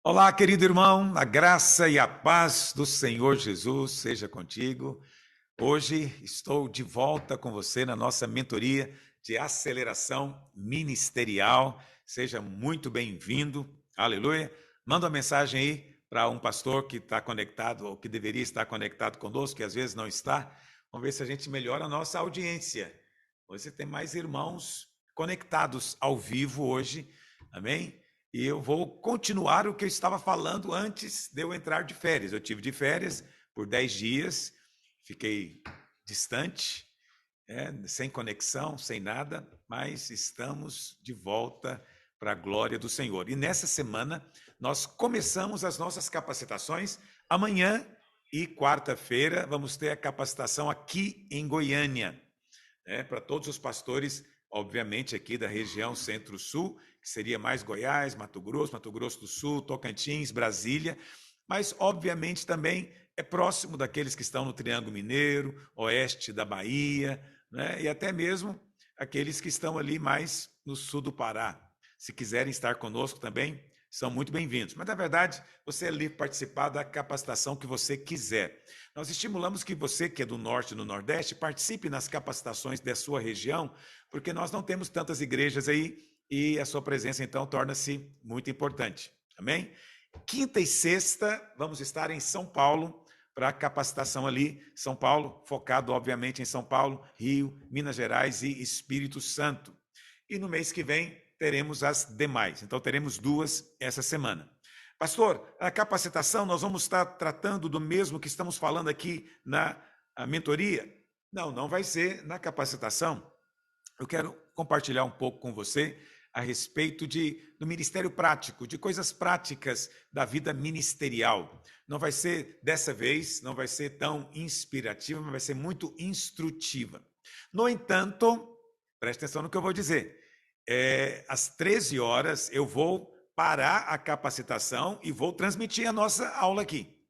Olá, querido irmão, a graça e a paz do Senhor Jesus seja contigo. Hoje estou de volta com você na nossa mentoria de aceleração ministerial. Seja muito bem-vindo. Aleluia. Manda uma mensagem aí para um pastor que está conectado ou que deveria estar conectado conosco, que às vezes não está. Vamos ver se a gente melhora a nossa audiência. Você tem mais irmãos conectados ao vivo hoje. Amém? E eu vou continuar o que eu estava falando antes de eu entrar de férias. Eu tive de férias por 10 dias, fiquei distante, sem conexão, sem nada, mas estamos de volta para a glória do Senhor. E nessa semana nós começamos as nossas capacitações. Amanhã e quarta-feira vamos ter a capacitação aqui em Goiânia, para todos os pastores, obviamente, aqui da região Centro-Sul, que seria mais Goiás, Mato Grosso do Sul, Tocantins, Brasília, mas, obviamente, também é próximo daqueles que estão no Triângulo Mineiro, oeste da Bahia, né? E até mesmo aqueles que estão ali mais no sul do Pará. Se quiserem estar conosco também, são muito bem-vindos. Mas, na verdade, você é livre para participar da capacitação que você quiser. Nós estimulamos que você, que é do Norte e do Nordeste, participe nas capacitações da sua região, porque nós não temos tantas igrejas aí e a sua presença, então, torna-se muito importante. Amém? Quinta e sexta, vamos estar em São Paulo para a capacitação ali. São Paulo, focado, obviamente, em São Paulo, Rio, Minas Gerais e Espírito Santo. E no mês que vem, teremos as demais. Então, teremos duas essa semana. Pastor, a capacitação, nós vamos estar tratando do mesmo que estamos falando aqui na mentoria? Não, não vai ser na capacitação. Eu quero compartilhar um pouco com você a respeito do ministério prático, de coisas práticas da vida ministerial. Não vai ser, dessa vez, não vai ser tão inspirativa, mas vai ser muito instrutiva. No entanto, preste atenção no que eu vou dizer. Às 13 horas, eu vou parar a capacitação e vou transmitir a nossa aula aqui.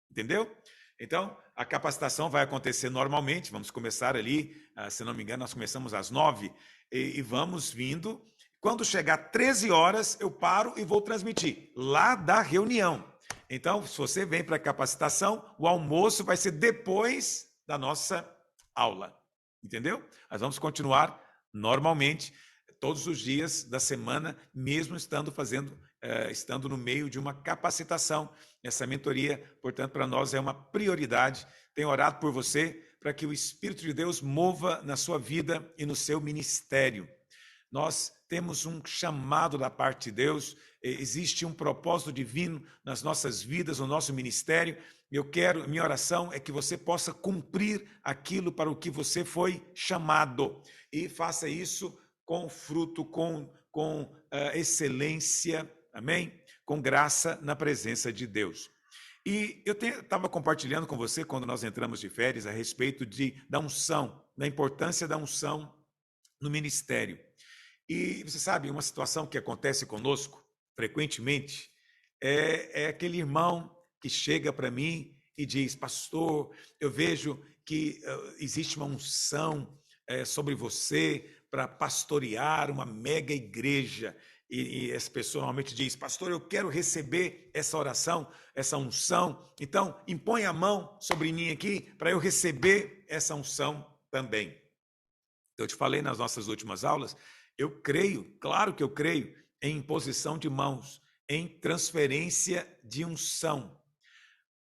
Entendeu? Então, a capacitação vai acontecer normalmente, vamos começar ali, se não me engano, nós começamos às 9 e vamos vindo. Quando chegar 13 horas, eu paro e vou transmitir, lá da reunião. Então, se você vem para a capacitação, o almoço vai ser depois da nossa aula. Entendeu? Nós vamos continuar normalmente, todos os dias da semana, mesmo estando no meio de uma capacitação. Essa mentoria, portanto, para nós é uma prioridade. Tenho orado por você para que o Espírito de Deus mova na sua vida e no seu ministério. Nós temos um chamado da parte de Deus, existe um propósito divino nas nossas vidas, no nosso ministério. Minha oração é que você possa cumprir aquilo para o que você foi chamado e faça isso com fruto, com excelência, amém? Com graça na presença de Deus. E eu estava compartilhando com você, quando nós entramos de férias, a respeito da unção, da importância da unção no ministério. E você sabe, uma situação que acontece conosco frequentemente é aquele irmão que chega para mim e diz: pastor, eu vejo que existe uma unção sobre você para pastorear uma mega igreja. E essa pessoa normalmente diz: pastor, eu quero receber essa oração, essa unção, então impõe a mão sobre mim aqui para eu receber essa unção também. Eu te falei nas nossas últimas aulas, eu creio, claro que eu creio, em imposição de mãos, em transferência de unção.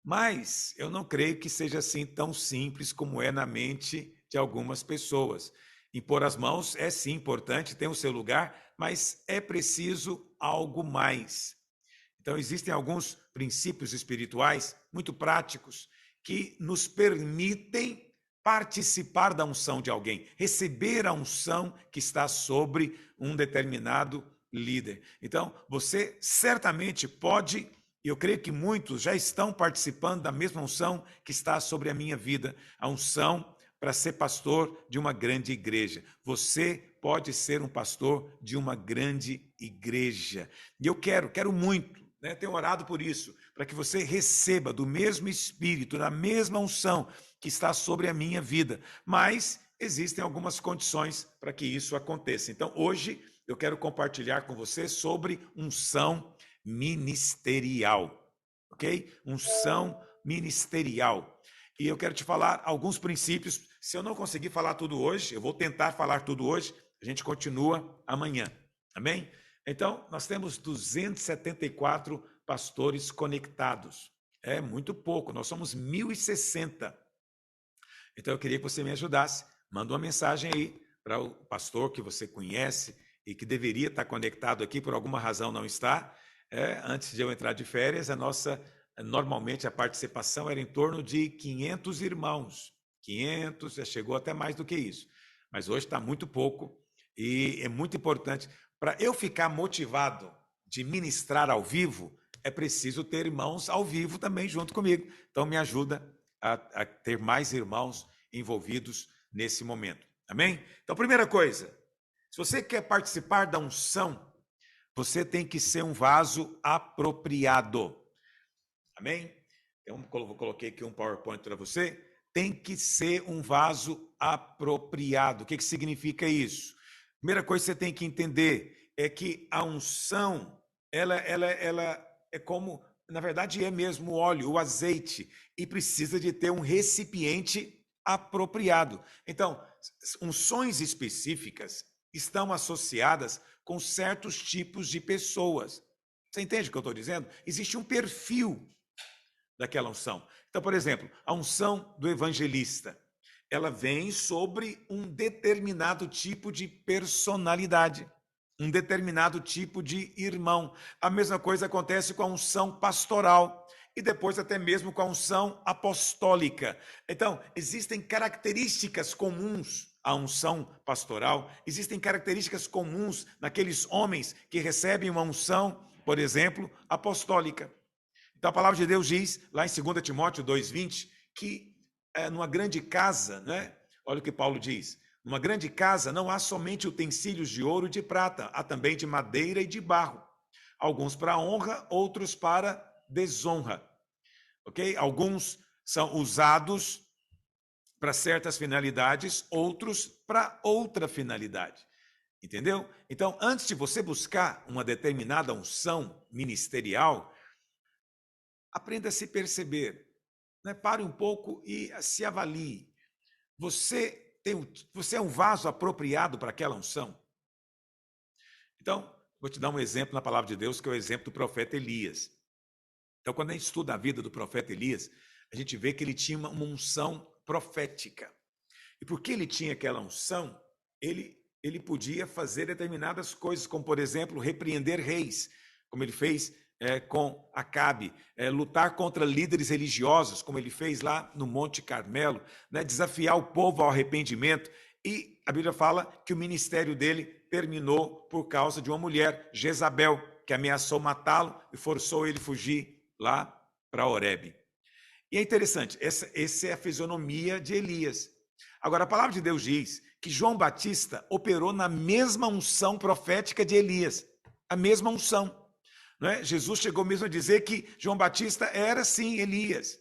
Mas eu não creio que seja assim tão simples como é na mente de algumas pessoas. Impor as mãos é sim importante, tem o seu lugar, mas é preciso algo mais. Então, existem alguns princípios espirituais muito práticos que nos permitem participar da unção de alguém, receber a unção que está sobre um determinado líder. Então, você certamente pode, e eu creio que muitos já estão participando da mesma unção que está sobre a minha vida, a unção para ser pastor de uma grande igreja. Você pode ser um pastor de uma grande igreja. E eu quero muito, tenho orado por isso, para que você receba do mesmo Espírito, da mesma unção que está sobre a minha vida. Mas existem algumas condições para que isso aconteça. Então, hoje, eu quero compartilhar com você sobre unção ministerial, ok? Unção ministerial. E eu quero te falar alguns princípios. Se eu não conseguir falar tudo hoje, eu vou tentar falar tudo hoje, a gente continua amanhã, amém? Então, nós temos 274 pastores conectados. É muito pouco, nós somos 1.060. Então, eu queria que você me ajudasse. Manda uma mensagem aí para o pastor que você conhece e que deveria estar conectado aqui, por alguma razão não está. Antes de eu entrar de férias, normalmente a participação era em torno de 500 irmãos. 500, já chegou até mais do que isso. Mas hoje está muito pouco e é muito importante. Para eu ficar motivado de ministrar ao vivo, é preciso ter irmãos ao vivo também junto comigo. Então, me ajuda a ter mais irmãos envolvidos nesse momento. Amém? Então, primeira coisa, se você quer participar da unção, você tem que ser um vaso apropriado. Amém? Eu coloquei aqui um PowerPoint para você. Tem que ser um vaso apropriado. O que significa isso? Primeira coisa que você tem que entender é que a unção, ela é como, na verdade, é mesmo o óleo, o azeite, e precisa de ter um recipiente apropriado. Então, unções específicas estão associadas com certos tipos de pessoas. Você entende o que eu estou dizendo? Existe um perfil daquela unção. Então, por exemplo, a unção do evangelista, ela vem sobre um determinado tipo de personalidade, um determinado tipo de irmão. A mesma coisa acontece com a unção pastoral e depois até mesmo com a unção apostólica. Então, existem características comuns à unção pastoral, existem características comuns naqueles homens que recebem uma unção, por exemplo, apostólica. Então, a palavra de Deus diz, lá em 2 Timóteo 2,20, que numa grande casa, né? Olha o que Paulo diz, numa grande casa não há somente utensílios de ouro e de prata, há também de madeira e de barro. Alguns para honra, outros para desonra. Ok? Alguns são usados para certas finalidades, outros para outra finalidade. Entendeu? Então, antes de você buscar uma determinada unção ministerial, aprenda a se perceber, né? Pare um pouco e se avalie. Você é um vaso apropriado para aquela unção? Então, vou te dar um exemplo na palavra de Deus, que é o exemplo do profeta Elias. Então, quando a gente estuda a vida do profeta Elias, a gente vê que ele tinha uma unção profética. E porque ele tinha aquela unção, ele podia fazer determinadas coisas, como, por exemplo, repreender reis, como ele fez com Acabe, lutar contra líderes religiosos, como ele fez lá no Monte Carmelo, né, desafiar o povo ao arrependimento. E a Bíblia fala que o ministério dele terminou por causa de uma mulher, Jezabel, que ameaçou matá-lo e forçou ele a fugir lá para Horebe. E é interessante, essa é a fisionomia de Elias. Agora, a palavra de Deus diz que João Batista operou na mesma unção profética de Elias, a mesma unção. Não é? Jesus chegou mesmo a dizer que João Batista era, sim, Elias.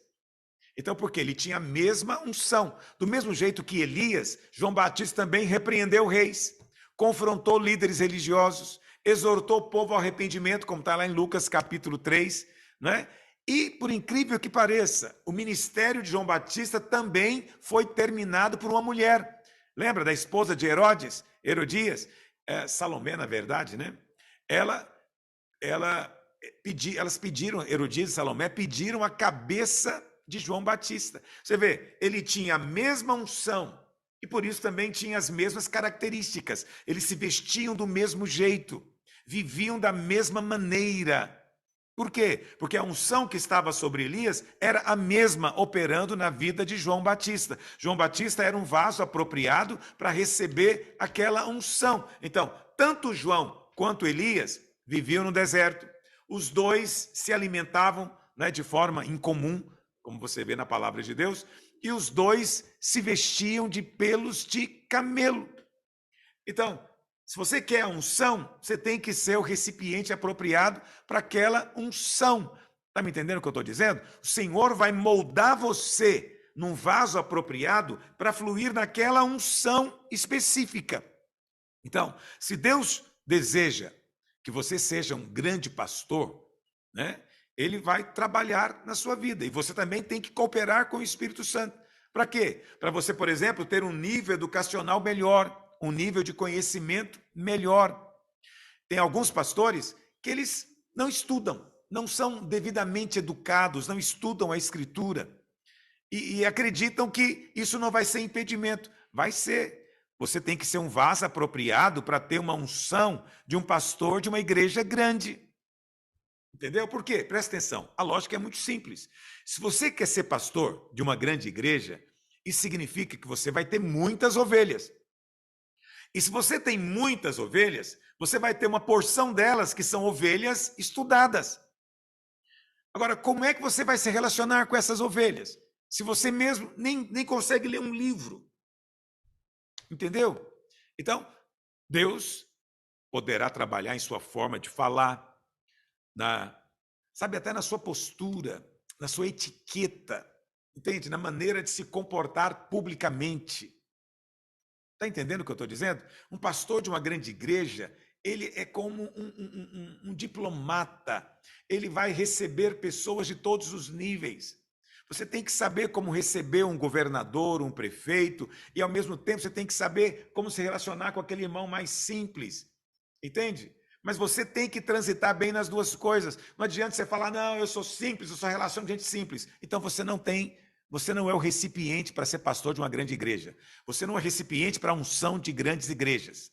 Então, por quê? Ele tinha a mesma unção. Do mesmo jeito que Elias, João Batista também repreendeu reis, confrontou líderes religiosos, exortou o povo ao arrependimento, como está lá em Lucas capítulo 3, né? E, por incrível que pareça, o ministério de João Batista também foi terminado por uma mulher. Lembra da esposa de Herodes, Herodias? Salomé, na verdade, né? Elas pediram, Herodias e Salomé pediram a cabeça de João Batista. Você vê, ele tinha a mesma unção e por isso também tinha as mesmas características. Eles se vestiam do mesmo jeito, viviam da mesma maneira. Por quê? Porque a unção que estava sobre Elias era a mesma operando na vida de João Batista. João Batista era um vaso apropriado para receber aquela unção. Então, tanto João quanto Elias viviam no deserto. Os dois se alimentavam, né, de forma incomum, como você vê na palavra de Deus, e os dois se vestiam de pelos de camelo. Então, se você quer a unção, você tem que ser o recipiente apropriado para aquela unção. Está me entendendo o que eu estou dizendo? O Senhor vai moldar você num vaso apropriado para fluir naquela unção específica. Então, se Deus deseja que você seja um grande pastor, né? Ele vai trabalhar na sua vida. E você também tem que cooperar com o Espírito Santo. Para quê? Para você, por exemplo, ter um nível educacional melhor, um nível de conhecimento melhor. Tem alguns pastores que eles não estudam, não são devidamente educados, não estudam a Escritura e acreditam que isso não vai ser impedimento. Vai ser. Você tem que ser um vaso apropriado para ter uma unção de um pastor de uma igreja grande. Entendeu? Por quê? Presta atenção. A lógica é muito simples. Se você quer ser pastor de uma grande igreja, isso significa que você vai ter muitas ovelhas. E se você tem muitas ovelhas, você vai ter uma porção delas que são ovelhas estudadas. Agora, como é que você vai se relacionar com essas ovelhas? Se você mesmo nem consegue ler um livro. Entendeu? Então, Deus poderá trabalhar em sua forma de falar, sabe, até na sua postura, na sua etiqueta, entende? Na maneira de se comportar publicamente. Está entendendo o que eu estou dizendo? Um pastor de uma grande igreja, ele é como um diplomata. Ele vai receber pessoas de todos os níveis. Você tem que saber como receber um governador, um prefeito, e ao mesmo tempo você tem que saber como se relacionar com aquele irmão mais simples. Entende? Mas você tem que transitar bem nas duas coisas. Não adianta você falar, não, eu sou simples, eu só relaciono com gente simples. Então você não é o recipiente para ser pastor de uma grande igreja. Você não é recipiente para a unção de grandes igrejas.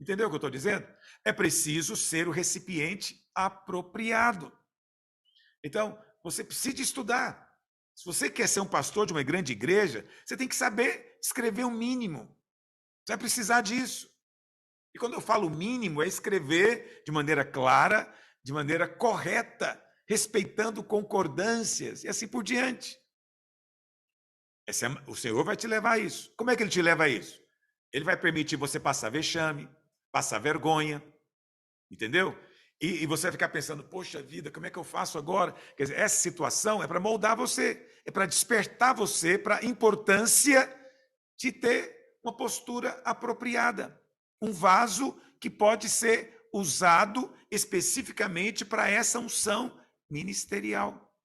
Entendeu o que eu estou dizendo? É preciso ser o recipiente apropriado. Então, você precisa estudar. Se você quer ser um pastor de uma grande igreja, você tem que saber escrever o mínimo. Você vai precisar disso. E quando eu falo mínimo, é escrever de maneira clara, de maneira correta, respeitando concordâncias e assim por diante. O Senhor vai te levar a isso. Como é que Ele te leva a isso? Ele vai permitir você passar vexame, passar vergonha, entendeu? E você vai ficar pensando, poxa vida, como é que eu faço agora? Quer dizer, essa situação é para moldar você, é para despertar você para a importância de ter uma postura apropriada. Um vaso que pode ser usado especificamente para essa unção ministerial.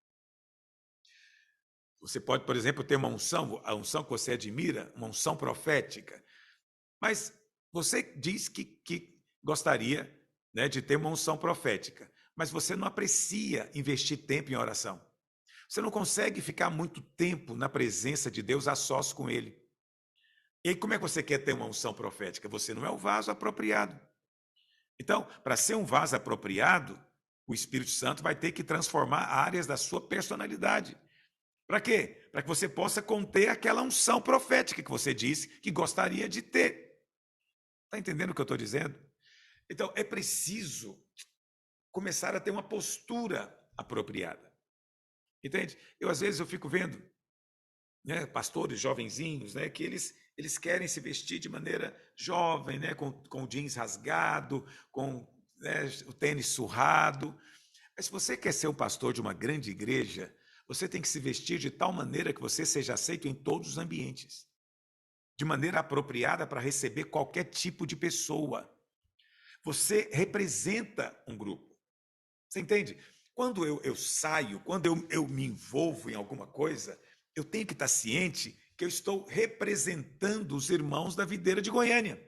Você pode, por exemplo, ter uma unção, a unção que você admira, uma unção profética, mas você diz que gostaria, né, de ter uma unção profética, mas você não aprecia investir tempo em oração. Você não consegue ficar muito tempo na presença de Deus a sós com Ele. E aí, como é que você quer ter uma unção profética? Você não é o vaso apropriado. Então, para ser um vaso apropriado, o Espírito Santo vai ter que transformar áreas da sua personalidade. Para quê? Para que você possa conter aquela unção profética que você disse que gostaria de ter. Está entendendo o que eu estou dizendo? Então, é preciso começar a ter uma postura apropriada. Entende? Às vezes, eu fico vendo, né, pastores jovenzinhos, né, que eles querem se vestir de maneira jovem, né, com o jeans rasgado, com, né, o tênis surrado. Mas se você quer ser um pastor de uma grande igreja, você tem que se vestir de tal maneira que você seja aceito em todos os ambientes, de maneira apropriada para receber qualquer tipo de pessoa. Você representa um grupo. Você entende? Quando eu saio, quando eu me envolvo em alguma coisa, eu tenho que estar ciente que eu estou representando os irmãos da videira de Goiânia.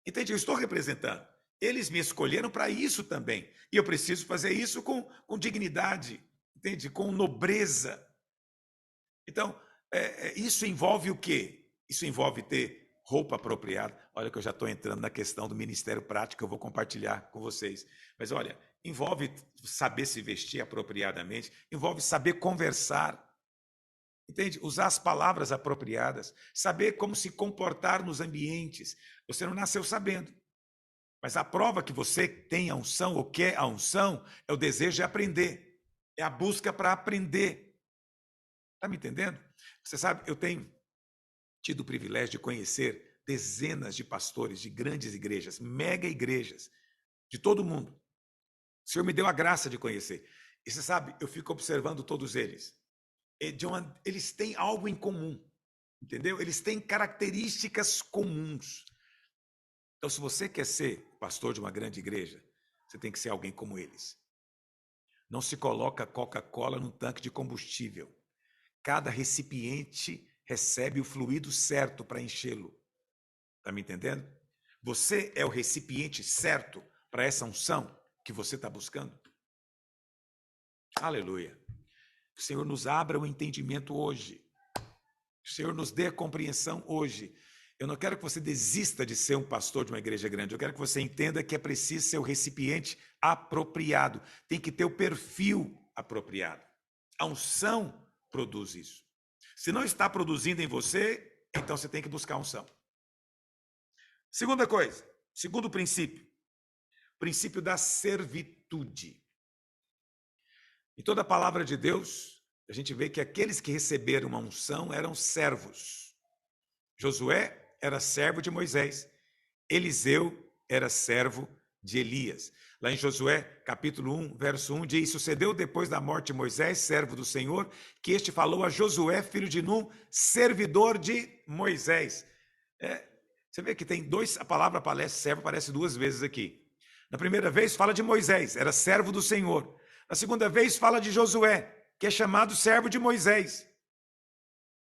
Entende? Eu estou representando. Eles me escolheram para isso também. E eu preciso fazer isso com dignidade, entende? Com nobreza. Então, isso envolve o quê? Isso envolve ter roupa apropriada. Olha que eu já estou entrando na questão do ministério prático, eu vou compartilhar com vocês. Mas olha, envolve saber se vestir apropriadamente, envolve saber conversar, entende? Usar as palavras apropriadas, saber como se comportar nos ambientes. Você não nasceu sabendo. Mas a prova que você tem a unção, ou quer a unção, é o desejo de aprender. É a busca para aprender. Está me entendendo? Você sabe, eu tenho tido o privilégio de conhecer dezenas de pastores de grandes igrejas, mega igrejas, de todo mundo. O Senhor me deu a graça de conhecer. E você sabe, eu fico observando todos eles. Eles têm algo em comum, entendeu? Eles têm características comuns. Então, se você quer ser pastor de uma grande igreja, você tem que ser alguém como eles. Não se coloca Coca-Cola num tanque de combustível. Cada recipiente recebe o fluido certo para enchê-lo. Está me entendendo? Você é o recipiente certo para essa unção que você está buscando? Aleluia. Que o Senhor nos abra o entendimento hoje. Que o Senhor nos dê a compreensão hoje. Eu não quero que você desista de ser um pastor de uma igreja grande. Eu quero que você entenda que é preciso ser o recipiente apropriado. Tem que ter o perfil apropriado. A unção produz isso. Se não está produzindo em você, então você tem que buscar a unção. Segunda coisa, segundo princípio, o princípio da servitude. Em toda a palavra de Deus, a gente vê que aqueles que receberam uma unção eram servos. Josué era servo de Moisés. Eliseu era servo de Elias. Lá em Josué, capítulo 1, verso 1, diz: sucedeu depois da morte de Moisés, servo do Senhor, que este falou a Josué, filho de Num, servidor de Moisés. Você vê que tem dois, a palavra servo aparece duas vezes aqui. Na primeira vez fala de Moisés, era servo do Senhor. Na segunda vez fala de Josué, que é chamado servo de Moisés.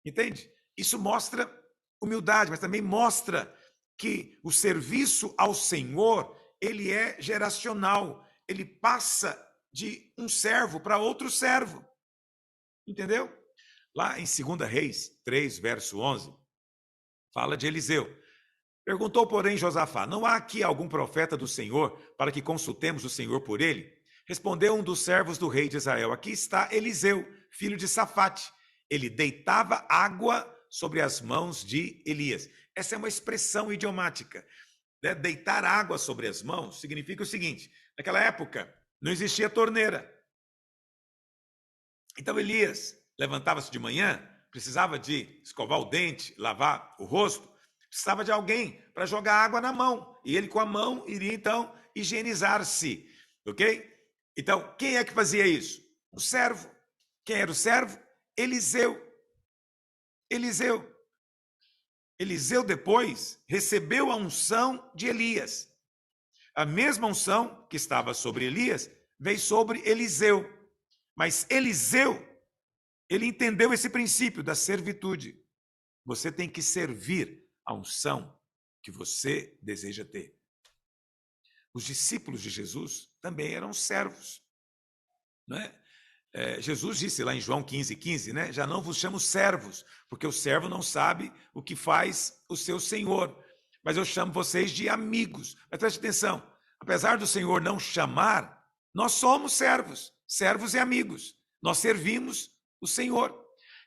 Entende? Isso mostra humildade, mas também mostra que o serviço ao Senhor, ele é geracional. Ele passa de um servo para outro servo. Entendeu? Lá em 2 Reis 3, verso 11, fala de Eliseu. Perguntou, porém, Josafá: não há aqui algum profeta do Senhor para que consultemos o Senhor por ele? Respondeu um dos servos do rei de Israel: aqui está Eliseu, filho de Safate. Ele deitava água sobre as mãos de Elias. Essa é uma expressão idiomática. Né? Deitar água sobre as mãos significa o seguinte: naquela época não existia torneira. Então Elias levantava-se de manhã, precisava de escovar o dente, lavar o rosto, precisava de alguém para jogar água na mão. E ele com a mão iria então higienizar-se. Ok? Então, quem é que fazia isso? O servo. Quem era o servo? Eliseu. Eliseu depois recebeu a unção de Elias. A mesma unção que estava sobre Elias veio sobre Eliseu. Mas Eliseu, ele entendeu esse princípio da servitude. Você tem que servir a unção que você deseja ter. Os discípulos de Jesus também eram servos. Não é? Jesus disse lá em João 15:15, né? Já não vos chamo servos, porque o servo não sabe o que faz o seu senhor, mas eu chamo vocês de amigos. Mas preste atenção, apesar do Senhor não chamar, nós somos servos e amigos. Nós servimos o Senhor.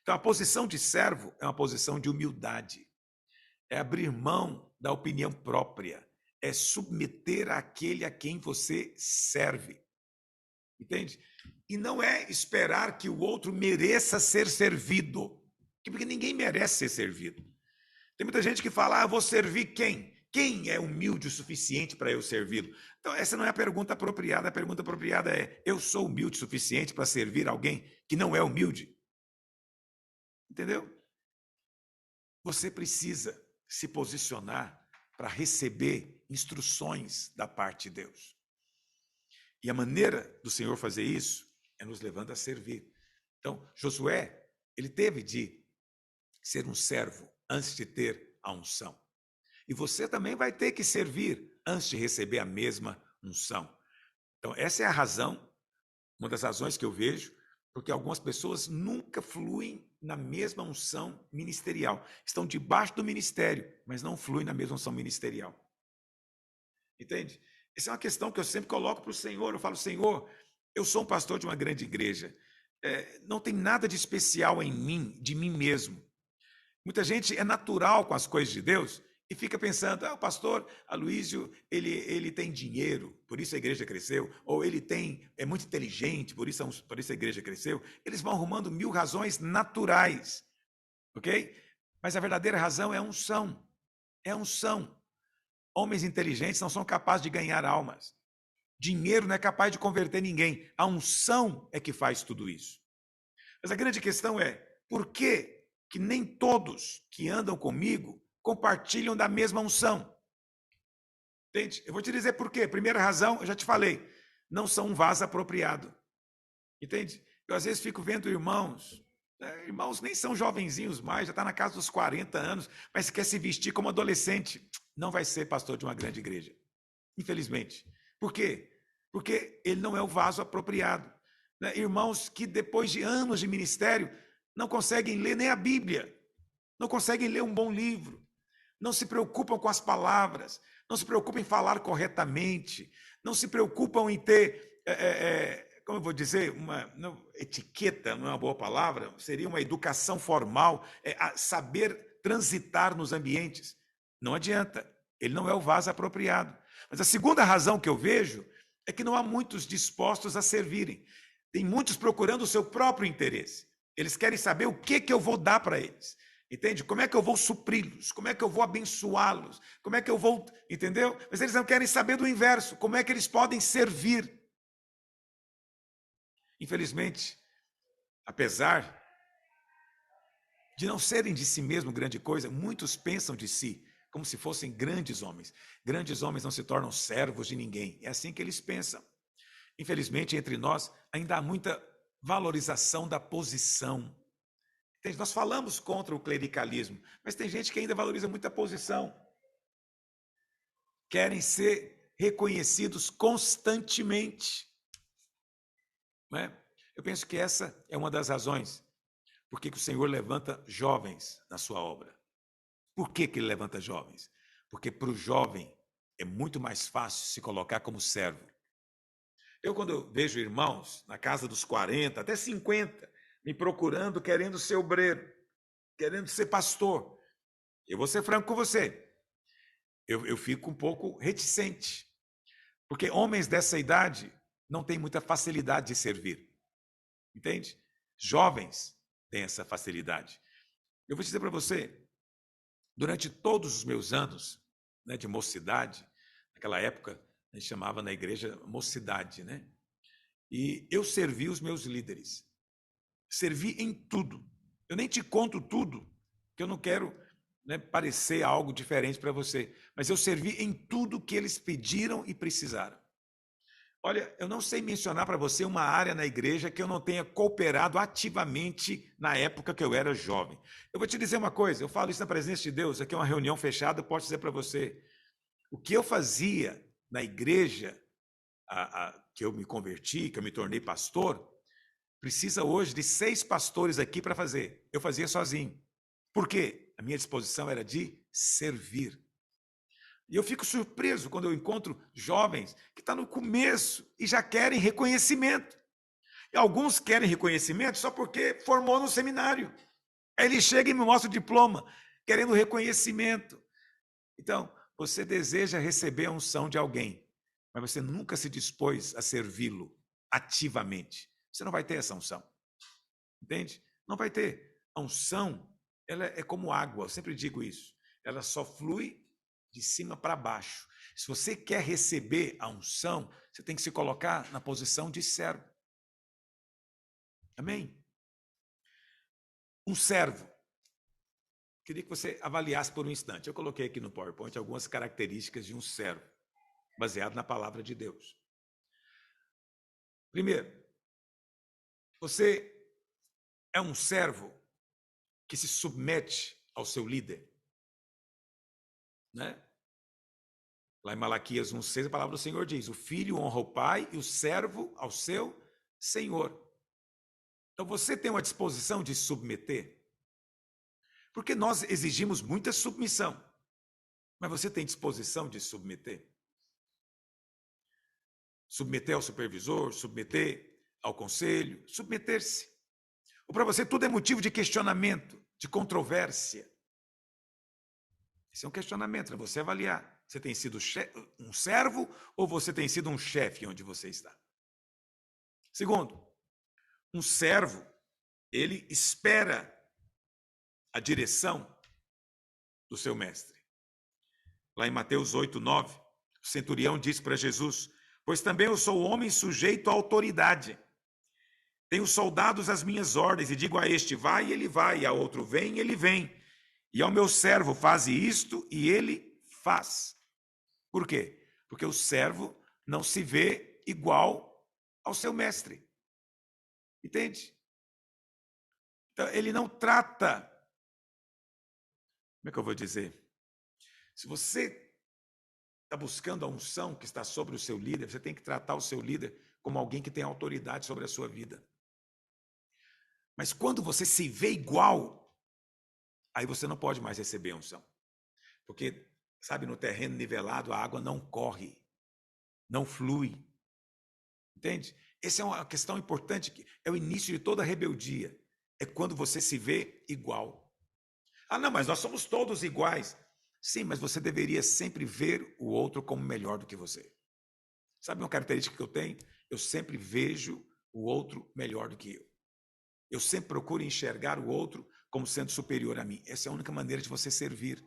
Então a posição de servo é uma posição de humildade, é abrir mão da opinião própria, é submeter àquele a quem você serve. Entende? E não é esperar que o outro mereça ser servido, porque ninguém merece ser servido. Tem muita gente que fala: eu vou servir quem? Quem é humilde o suficiente para eu servi-lo? Então, essa não é a pergunta apropriada. A pergunta apropriada é: eu sou humilde o suficiente para servir alguém que não é humilde? Entendeu? Você precisa se posicionar para receber instruções da parte de Deus. E a maneira do Senhor fazer isso é nos levando a servir. Então, Josué, ele teve de ser um servo antes de ter a unção. E você também vai ter que servir antes de receber a mesma unção. Então, essa é a razão, uma das razões que eu vejo, porque algumas pessoas nunca fluem na mesma unção ministerial. Estão debaixo do ministério, mas não fluem na mesma unção ministerial. Entende? Essa é uma questão que eu sempre coloco para o Senhor. Eu falo: Senhor, eu sou um pastor de uma grande igreja. Não tem nada de especial em mim, de mim mesmo. Muita gente é natural com as coisas de Deus e fica pensando: o pastor Aloísio, ele tem dinheiro, por isso a igreja cresceu. Ou ele é muito inteligente, por isso a igreja cresceu. Eles vão arrumando 1000 razões naturais. Ok? Mas a verdadeira razão é a unção. É a unção. Homens inteligentes não são capazes de ganhar almas. Dinheiro não é capaz de converter ninguém. A unção é que faz tudo isso. Mas a grande questão é: por que nem todos que andam comigo compartilham da mesma unção? Entende? Eu vou te dizer por quê. Primeira razão, eu já te falei: não são um vaso apropriado. Entende? Eu às vezes fico vendo irmãos, né, irmãos nem são jovenzinhos mais, já está na casa dos 40 anos, mas quer se vestir como adolescente. Não vai ser pastor de uma grande igreja, infelizmente. Por quê? Porque ele não é o vaso apropriado. Né? Irmãos que depois de anos de ministério não conseguem ler nem a Bíblia, não conseguem ler um bom livro, não se preocupam com as palavras, não se preocupam em falar corretamente, não se preocupam em ter, como eu vou dizer, etiqueta, não é uma boa palavra, seria uma educação formal, saber transitar nos ambientes. Não adianta, ele não é o vaso apropriado. Mas a segunda razão que eu vejo é que não há muitos dispostos a servirem. Tem muitos procurando o seu próprio interesse. Eles querem saber o que eu vou dar para eles. Entende? Como é que eu vou supri-los? Como é que eu vou abençoá-los? Como é que eu vou... Entendeu? Mas eles não querem saber do inverso. Como é que eles podem servir? Infelizmente, apesar de não serem de si mesmo grande coisa, muitos pensam de si como se fossem grandes homens. Grandes homens não se tornam servos de ninguém. É assim que eles pensam. Infelizmente, entre nós, ainda há muita valorização da posição. Nós falamos contra o clericalismo, mas tem gente que ainda valoriza muito a posição. Querem ser reconhecidos constantemente. Não é? Eu penso que essa é uma das razões por que o Senhor levanta jovens na sua obra. Por que ele levanta jovens? Porque para o jovem é muito mais fácil se colocar como servo. Quando eu vejo irmãos na casa dos 40, até 50, me procurando, querendo ser obreiro, querendo ser pastor, eu vou ser franco com você, eu fico um pouco reticente, porque homens dessa idade não têm muita facilidade de servir, entende? Jovens têm essa facilidade. Eu vou dizer para você, durante todos os meus anos, né, de mocidade, naquela época a gente chamava na igreja mocidade, né? E eu servi os meus líderes. Servi em tudo. Eu nem te conto tudo, que eu não quero, né, parecer algo diferente para você. Mas eu servi em tudo que eles pediram e precisaram. Olha, eu não sei mencionar para você uma área na igreja que eu não tenha cooperado ativamente na época que eu era jovem. Eu vou te dizer uma coisa, eu falo isso na presença de Deus, aqui é uma reunião fechada, eu posso dizer para você, o que eu fazia na igreja, que eu me converti, que eu me tornei pastor, precisa hoje de 6 pastores aqui para fazer. Eu fazia sozinho. Por quê? A minha disposição era de servir. E eu fico surpreso quando eu encontro jovens que estão no começo e já querem reconhecimento. E alguns querem reconhecimento só porque formou no seminário. Aí ele chega e me mostra o diploma, querendo reconhecimento. Então, você deseja receber a unção de alguém, mas você nunca se dispôs a servi-lo ativamente. Você não vai ter essa unção. Entende? Não vai ter. A unção, ela é como água, eu sempre digo isso. Ela só flui de cima para baixo. Se você quer receber a unção, você tem que se colocar na posição de servo. Amém? Um servo. Queria que você avaliasse por um instante. Eu coloquei aqui no PowerPoint algumas características de um servo, baseado na palavra de Deus. Primeiro, você é um servo que se submete ao seu líder. Né? Lá em Malaquias 1,6, a palavra do Senhor diz: o filho honra o pai e o servo ao seu senhor. Então você tem uma disposição de submeter? Porque nós exigimos muita submissão. Mas você tem disposição de submeter? Submeter ao supervisor, submeter ao conselho, submeter-se. Ou para você tudo é motivo de questionamento, de controvérsia. Esse é um questionamento, para você avaliar. Você tem sido um servo ou você tem sido um chefe onde você está? Segundo, um servo, ele espera a direção do seu mestre. Lá em Mateus 8:9, o centurião disse para Jesus: pois também eu sou homem sujeito à autoridade. Tenho soldados às minhas ordens, e digo a este, vai, e ele vai, e a outro, vem, e ele vem. E ao meu servo, faze isto, e ele faz. Por quê? Porque o servo não se vê igual ao seu mestre. Entende? Então, ele não trata, como é que eu vou dizer? Se você está buscando a unção que está sobre o seu líder, você tem que tratar o seu líder como alguém que tem autoridade sobre a sua vida. Mas quando você se vê igual, aí você não pode mais receber a unção. Porque, sabe, no terreno nivelado a água não corre, não flui. Entende? Essa é uma questão importante, que é o início de toda rebeldia. É quando você se vê igual. Ah, não, mas nós somos todos iguais. Sim, mas você deveria sempre ver o outro como melhor do que você. Sabe uma característica que eu tenho? Eu sempre vejo o outro melhor do que eu. Eu sempre procuro enxergar o outro como sendo superior a mim. Essa é a única maneira de você servir.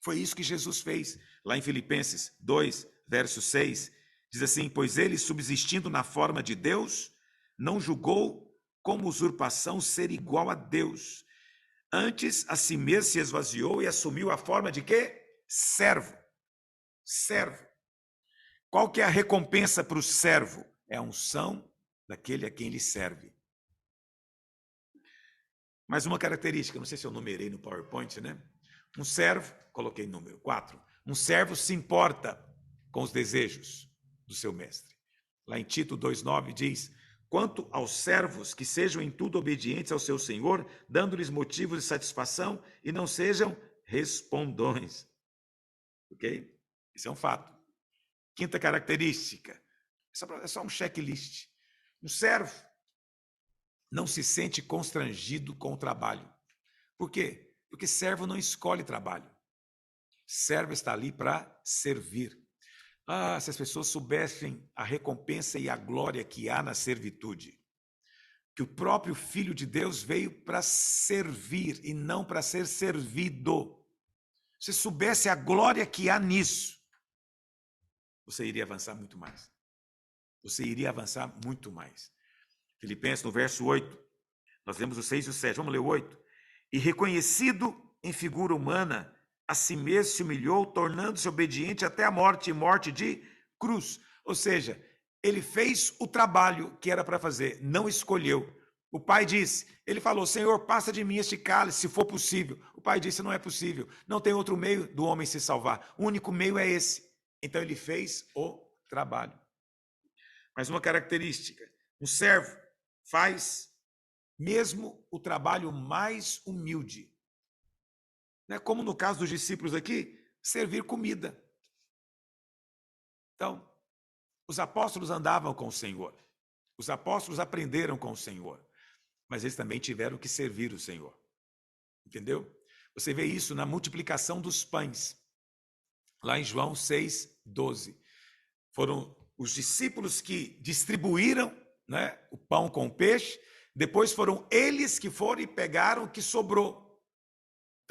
Foi isso que Jesus fez. Lá em Filipenses 2, verso 6, diz assim: pois ele, subsistindo na forma de Deus, não julgou como usurpação ser igual a Deus. Antes, a si mesmo se esvaziou e assumiu a forma de quê? Servo. Servo. Qual que é a recompensa para o servo? É a unção daquele a quem ele serve. Mais uma característica, não sei se eu numerei no PowerPoint, né? Um servo, coloquei número 4. Um servo se importa com os desejos do seu mestre. Lá em Tito 2,9 diz: quanto aos servos, que sejam em tudo obedientes ao seu senhor, dando-lhes motivos de satisfação e não sejam respondões. Ok? Isso é um fato. Quinta característica, é só um checklist. Um servo não se sente constrangido com o trabalho. Por quê? Porque servo não escolhe trabalho. Servo está ali para servir. Ah, se as pessoas soubessem a recompensa e a glória que há na servitude. Que o próprio Filho de Deus veio para servir e não para ser servido. Se soubesse a glória que há nisso, você iria avançar muito mais. Você iria avançar muito mais. Filipenses, no verso 8, nós lemos o 6 e o 7. Vamos ler o 8. E reconhecido em figura humana, a si mesmo se humilhou, tornando-se obediente até a morte, e morte de cruz. Ou seja, ele fez o trabalho que era para fazer, não escolheu. O pai disse, ele falou: Senhor, passa de mim este cálice, se for possível. O pai disse: não é possível, não tem outro meio do homem se salvar, o único meio é esse. Então ele fez o trabalho. Mas uma característica, um servo faz mesmo o trabalho mais humilde. Como no caso dos discípulos aqui, servir comida. Então, os apóstolos andavam com o Senhor. Os apóstolos aprenderam com o Senhor. Mas eles também tiveram que servir o Senhor. Entendeu? Você vê isso na multiplicação dos pães. Lá em João 6:12. Foram os discípulos que distribuíram, né, o pão com o peixe. Depois foram eles que foram e pegaram o que sobrou.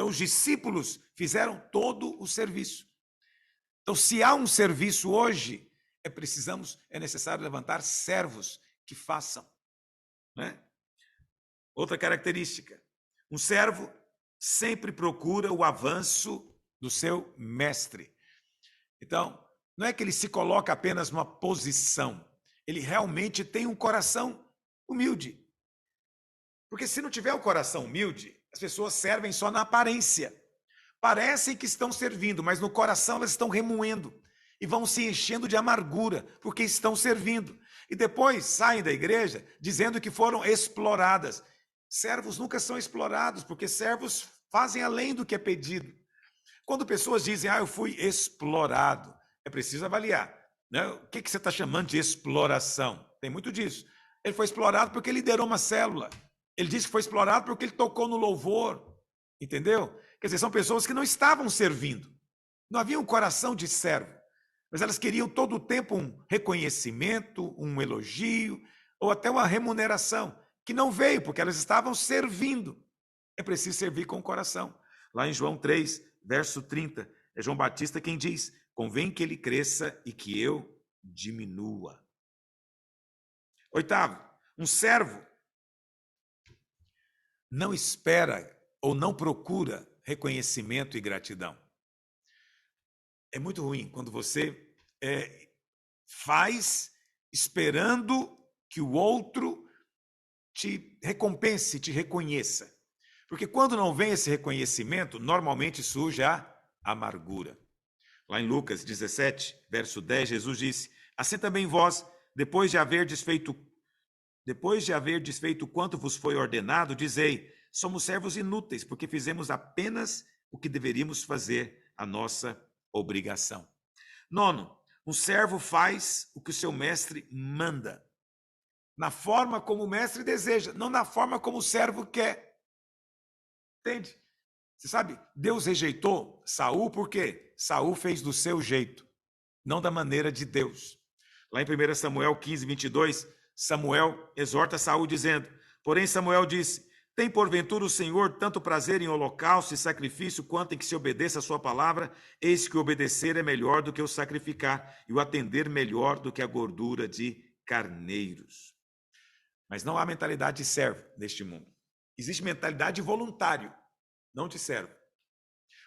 Então, os discípulos fizeram todo o serviço. Então, se há um serviço hoje, é necessário levantar servos que façam. Né? Outra característica, um servo sempre procura o avanço do seu mestre. Então, não é que ele se coloca apenas numa posição, ele realmente tem um coração humilde. Porque se não tiver o coração humilde, as pessoas servem só na aparência. Parecem que estão servindo, mas no coração elas estão remoendo e vão se enchendo de amargura porque estão servindo. E depois saem da igreja dizendo que foram exploradas. Servos nunca são explorados, porque servos fazem além do que é pedido. Quando pessoas dizem, eu fui explorado, é preciso avaliar. Né? O que você está chamando de exploração? Tem muito disso. Ele foi explorado porque ele liderou uma célula. Ele disse que foi explorado porque ele tocou no louvor. Entendeu? Quer dizer, são pessoas que não estavam servindo. Não havia um coração de servo. Mas elas queriam todo o tempo um reconhecimento, um elogio, ou até uma remuneração, que não veio, porque elas estavam servindo. É preciso servir com o coração. Lá em João 3, verso 30, é João Batista quem diz: convém que ele cresça e que eu diminua. Oitavo, um servo não espera ou não procura reconhecimento e gratidão. É muito ruim quando você faz esperando que o outro te recompense, te reconheça. Porque quando não vem esse reconhecimento, normalmente surge a amargura. Lá em Lucas 17, verso 10, Jesus disse: assim também vós, depois de haver desfeito quanto vos foi ordenado, dizei: somos servos inúteis, porque fizemos apenas o que deveríamos fazer, a nossa obrigação. Nono, um servo faz o que o seu mestre manda, na forma como o mestre deseja, não na forma como o servo quer. Entende? Você sabe, Deus rejeitou Saul por quê? Saul fez do seu jeito, não da maneira de Deus. Lá em 1 Samuel 15, 22, Samuel exorta Saul dizendo: porém Samuel disse: tem porventura o Senhor tanto prazer em holocausto e sacrifício, quanto em que se obedeça a sua palavra? Eis que o obedecer é melhor do que o sacrificar, e o atender melhor do que a gordura de carneiros. Mas não há mentalidade de servo neste mundo. Existe mentalidade de voluntário, não de servo.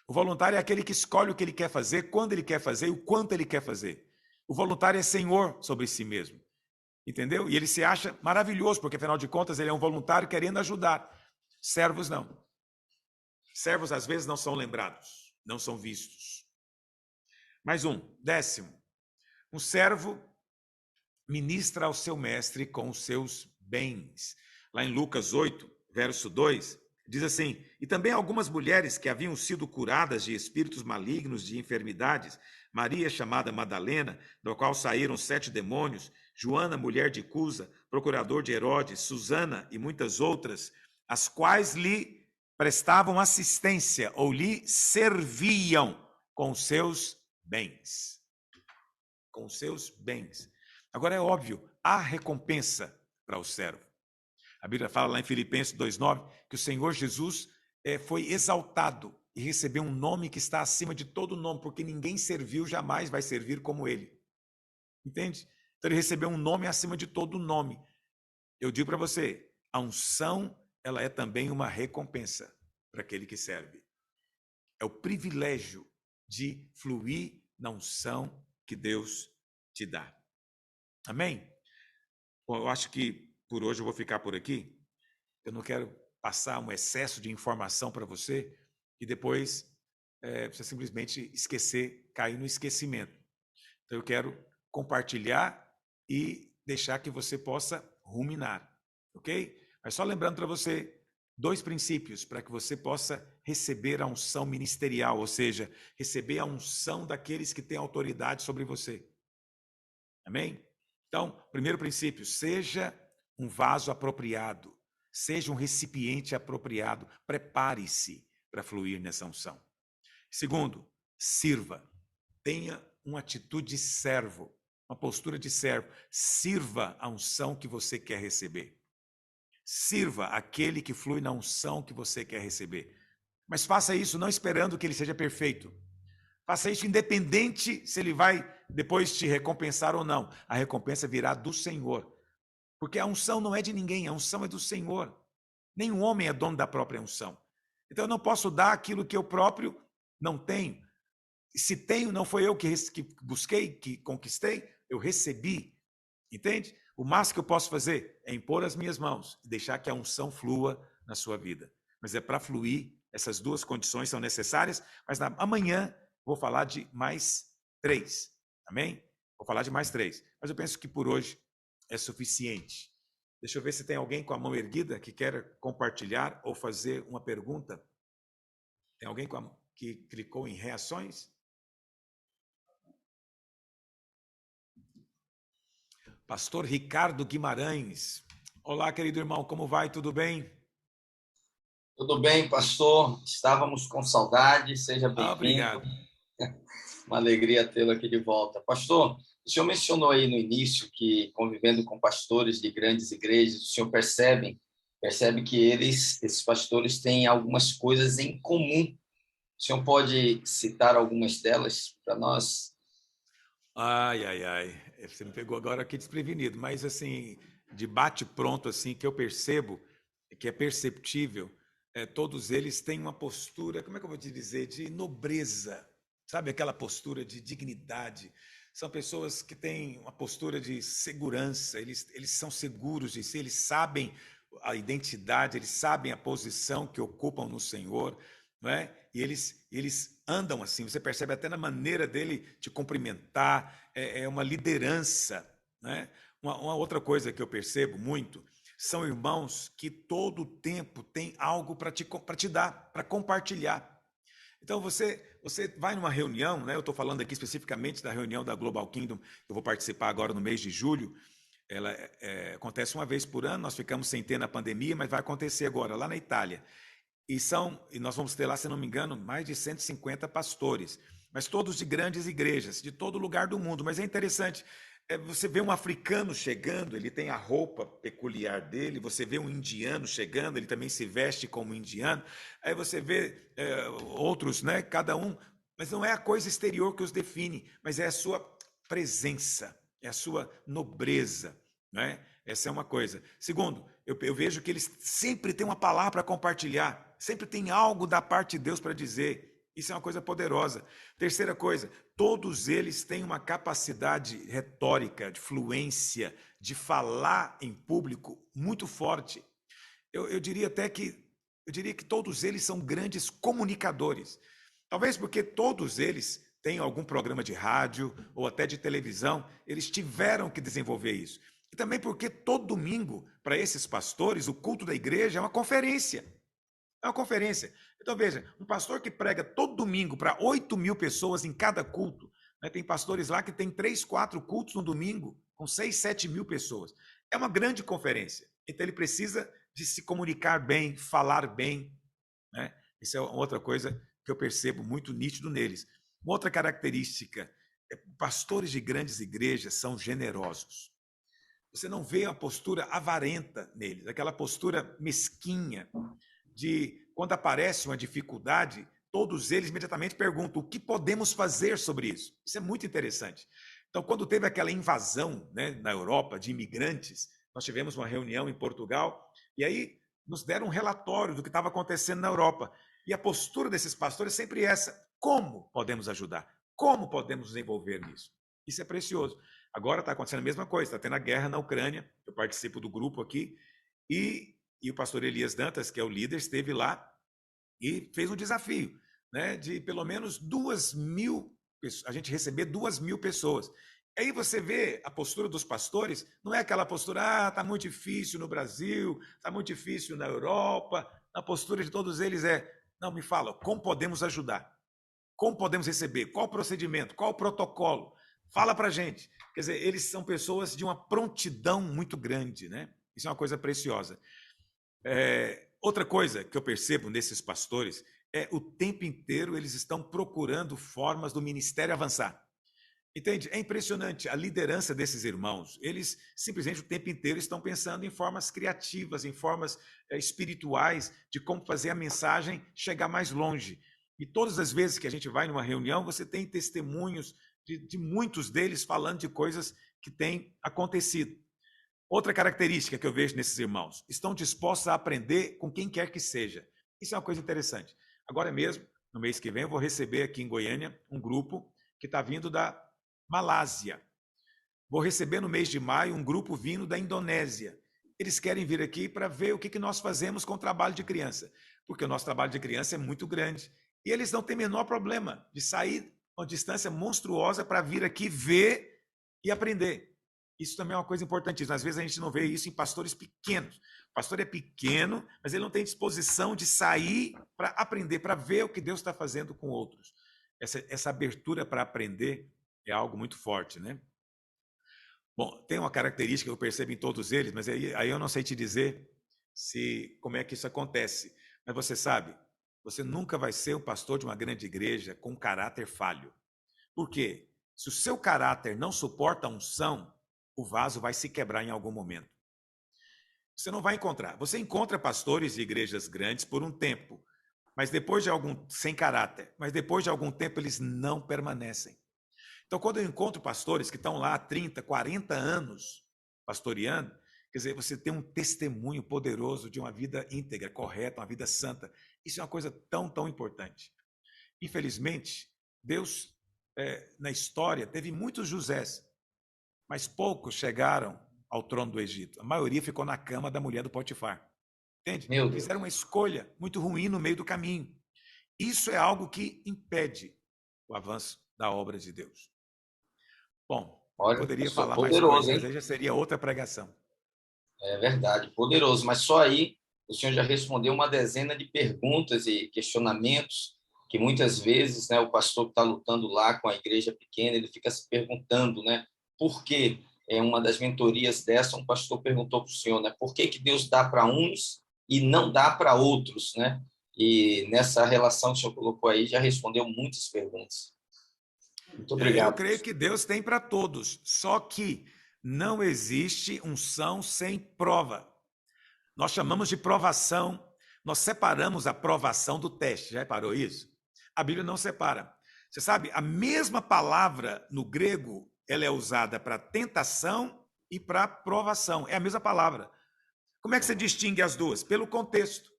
O voluntário é aquele que escolhe o que ele quer fazer, quando ele quer fazer e o quanto ele quer fazer. O voluntário é senhor sobre si mesmo. Entendeu? E ele se acha maravilhoso, porque afinal de contas ele é um voluntário querendo ajudar. Servos não. Servos às vezes não são lembrados, não são vistos. Mais um, 10º. Um servo ministra ao seu mestre com os seus bens. Lá em Lucas 8, verso 2, diz assim: e também algumas mulheres que haviam sido curadas de espíritos malignos, de enfermidades, Maria, chamada Madalena, do qual saíram 7 demônios, Joana, mulher de Cusa, procurador de Herodes, Susana e muitas outras, as quais lhe prestavam assistência ou lhe serviam com seus bens. Com seus bens. Agora é óbvio, há recompensa para o servo. A Bíblia fala lá em Filipenses 2,9 que o Senhor Jesus foi exaltado e recebeu um nome que está acima de todo nome, porque ninguém serviu, jamais vai servir como ele. Entende? Então ele recebeu um nome acima de todo nome. Eu digo para você, a unção, ela é também uma recompensa para aquele que serve. É o privilégio de fluir na unção que Deus te dá. Amém? Bom, eu acho que por hoje eu vou ficar por aqui. Eu não quero passar um excesso de informação para você e depois você simplesmente esquecer, cair no esquecimento. Então eu quero compartilhar e deixar que você possa ruminar, ok? Mas só lembrando para você 2 princípios para que você possa receber a unção ministerial, ou seja, receber a unção daqueles que têm autoridade sobre você. Amém? Então, primeiro princípio, seja um vaso apropriado, seja um recipiente apropriado, prepare-se para fluir nessa unção. Segundo, sirva, tenha uma atitude de servo, uma postura de servo, sirva a unção que você quer receber. Sirva aquele que flui na unção que você quer receber. Mas faça isso não esperando que ele seja perfeito. Faça isso independente se ele vai depois te recompensar ou não. A recompensa virá do Senhor. Porque a unção não é de ninguém, a unção é do Senhor. Nenhum homem é dono da própria unção. Então eu não posso dar aquilo que eu próprio não tenho. Se tenho, não foi eu que busquei, que conquistei, eu recebi. Entende? O máximo que eu posso fazer é impor as minhas mãos e deixar que a unção flua na sua vida. Mas é para fluir, essas 2 condições são necessárias, mas amanhã vou falar de mais 3. Amém? Vou falar de mais 3. Mas eu penso que por hoje é suficiente. Deixa eu ver se tem alguém com a mão erguida que quer compartilhar ou fazer uma pergunta. Tem alguém que clicou em reações? Pastor Ricardo Guimarães. Olá, querido irmão, como vai? Tudo bem? Tudo bem, pastor? Estávamos com saudade, seja bem-vindo. Obrigado. Uma alegria tê-lo aqui de volta. Pastor, o senhor mencionou aí no início que, convivendo com pastores de grandes igrejas, o senhor percebe que esses pastores têm algumas coisas em comum. O senhor pode citar algumas delas para nós? Ai, ai, ai. Você me pegou agora aqui desprevenido, mas assim, de bate pronto assim que eu percebo, que é perceptível, todos eles têm uma postura, como é que eu vou te dizer, de nobreza, sabe aquela postura de dignidade. São pessoas que têm uma postura de segurança, eles são seguros de si, eles sabem a identidade, eles sabem a posição que ocupam no Senhor, não é? E eles andam assim, você percebe até na maneira dele te cumprimentar, é uma liderança, né? Uma outra coisa que eu percebo muito são irmãos que todo o tempo têm algo para te dar, para compartilhar. Então você vai numa reunião, né? Eu estou falando aqui especificamente da reunião da Global Kingdom, eu vou participar agora no mês de julho. Ela acontece uma vez por ano, nós ficamos sem ter na pandemia, mas vai acontecer agora lá na Itália. E nós vamos ter lá, se não me engano, mais de 150 pastores, mas todos de grandes igrejas, de todo lugar do mundo. Mas é interessante, você vê um africano chegando, ele tem a roupa peculiar dele, você vê um indiano chegando, ele também se veste como indiano, aí você vê outros, né, cada um, mas não é a coisa exterior que os define, mas é a sua presença, é a sua nobreza, não é? Essa é uma coisa. Segundo, eu vejo que eles sempre têm uma palavra para compartilhar, sempre tem algo da parte de Deus para dizer. Isso é uma coisa poderosa. Terceira coisa, todos eles têm uma capacidade retórica, de fluência, de falar em público muito forte. Eu diria até que todos eles são grandes comunicadores. Talvez porque todos eles têm algum programa de rádio ou até de televisão, eles tiveram que desenvolver isso. E também porque todo domingo, para esses pastores, o culto da igreja é uma conferência. É uma conferência. Então, veja, um pastor que prega todo domingo para 8.000 pessoas em cada culto, né? Tem pastores lá que tem 3, 4 cultos no domingo, com 6, 7.000 pessoas. É uma grande conferência. Então, ele precisa de se comunicar bem, falar bem, né? Isso é outra coisa que eu percebo muito nítido neles. Uma outra característica, pastores de grandes igrejas são generosos. Você não vê uma postura avarenta neles, aquela postura mesquinha, de quando aparece uma dificuldade, todos eles imediatamente perguntam o que podemos fazer sobre isso. Isso é muito interessante. Então, quando teve aquela invasão, né, na Europa de imigrantes, nós tivemos uma reunião em Portugal e aí nos deram um relatório do que estava acontecendo na Europa. E a postura desses pastores é sempre essa: como podemos ajudar? Como podemos nos envolver nisso? Isso é precioso. Agora está acontecendo a mesma coisa, está tendo a guerra na Ucrânia, eu participo do grupo aqui, e o pastor Elias Dantas, que é o líder, esteve lá e fez um desafio, né, de pelo menos 2.000, a gente receber 2.000 pessoas. Aí você vê a postura dos pastores, não é aquela postura, está muito difícil no Brasil, está muito difícil na Europa. A postura de todos eles é, não, me fala, como podemos ajudar? Como podemos receber? Qual o procedimento? Qual o protocolo? Fala para a gente. Quer dizer, eles são pessoas de uma prontidão muito grande, né? Isso é uma coisa preciosa. Outra coisa que eu percebo nesses pastores é o tempo inteiro eles estão procurando formas do ministério avançar. Entende? É impressionante a liderança desses irmãos. Eles simplesmente o tempo inteiro estão pensando em formas criativas, em formas espirituais de como fazer a mensagem chegar mais longe. E todas as vezes que a gente vai numa reunião, você tem testemunhos de muitos deles falando de coisas que têm acontecido. Outra característica que eu vejo nesses irmãos, estão dispostos a aprender com quem quer que seja. Isso é uma coisa interessante. Agora mesmo, no mês que vem, eu vou receber aqui em Goiânia um grupo que está vindo da Malásia. Vou receber no mês de maio um grupo vindo da Indonésia. Eles querem vir aqui para ver o que nós fazemos com o trabalho de criança, porque o nosso trabalho de criança é muito grande. E eles não têm o menor problema de sair uma distância monstruosa para vir aqui ver e aprender. Isso também é uma coisa importantíssima. Às vezes a gente não vê isso em pastores pequenos. O pastor é pequeno, mas ele não tem disposição de sair para aprender, para ver o que Deus está fazendo com outros. Essa abertura para aprender é algo muito forte, né? Bom, tem uma característica que eu percebo em todos eles, mas aí eu não sei te dizer como é que isso acontece. Mas você sabe, você nunca vai ser um pastor de uma grande igreja com caráter falho. Por quê? Se o seu caráter não suporta a unção, o vaso vai se quebrar em algum momento. Você não vai encontrar. Você encontra pastores de igrejas grandes por um tempo, mas depois de sem caráter, mas depois de algum tempo eles não permanecem. Então, quando eu encontro pastores que estão lá há 30, 40 anos pastoreando, quer dizer, você tem um testemunho poderoso de uma vida íntegra, correta, uma vida santa. Isso é uma coisa tão, tão importante. Infelizmente, Deus, na história, teve muitos Josés, mas poucos chegaram ao trono do Egito. A maioria ficou na cama da mulher do Potifar. Entende? Meu Deus. Fizeram uma escolha muito ruim no meio do caminho. Isso é algo que impede o avanço da obra de Deus. Bom, Olha, poderia pastor, falar mais poderoso, coisas, mas hein? aí já seria outra pregação. É verdade, poderoso. Mas só aí o senhor já respondeu uma dezena de perguntas e questionamentos que muitas vezes, né, o pastor que está lutando lá com a igreja pequena, ele fica se perguntando, né, por que uma das mentorias dessa, um pastor perguntou para o senhor, né, por que Deus dá para uns e não dá para outros, né? E nessa relação que o senhor colocou aí, já respondeu muitas perguntas. Muito Eu obrigado. creio que Deus tem para todos, só que não existe unção sem prova. Nós chamamos de provação, nós separamos a provação do teste. Já reparou isso? A Bíblia não separa. Você sabe, a mesma palavra no grego, ela é usada para tentação e para provação. É a mesma palavra. Como é que você distingue as duas? Pelo contexto.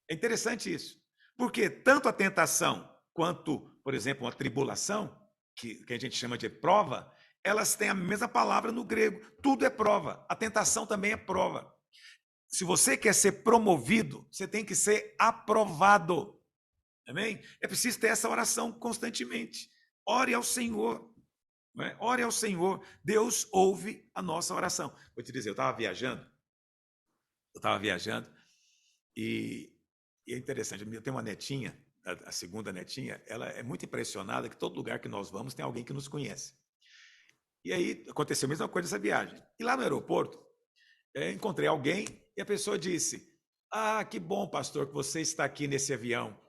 É interessante isso. Porque tanto a tentação quanto, por exemplo, uma tribulação, que a gente chama de prova, elas têm a mesma palavra no grego. Tudo é prova. A tentação também é prova. Se você quer ser promovido, você tem que ser aprovado. Amém? É preciso ter essa oração constantemente. Ore ao Senhor. Não é? Ore ao Senhor. Deus ouve a nossa oração. Vou te dizer, eu estava viajando e é interessante. Eu tenho uma netinha, a segunda netinha, ela é muito impressionada que todo lugar que nós vamos tem alguém que nos conhece. E aí aconteceu a mesma coisa nessa viagem. E lá no aeroporto, encontrei alguém e a pessoa disse: "Ah, que bom, pastor, que você está aqui nesse avião.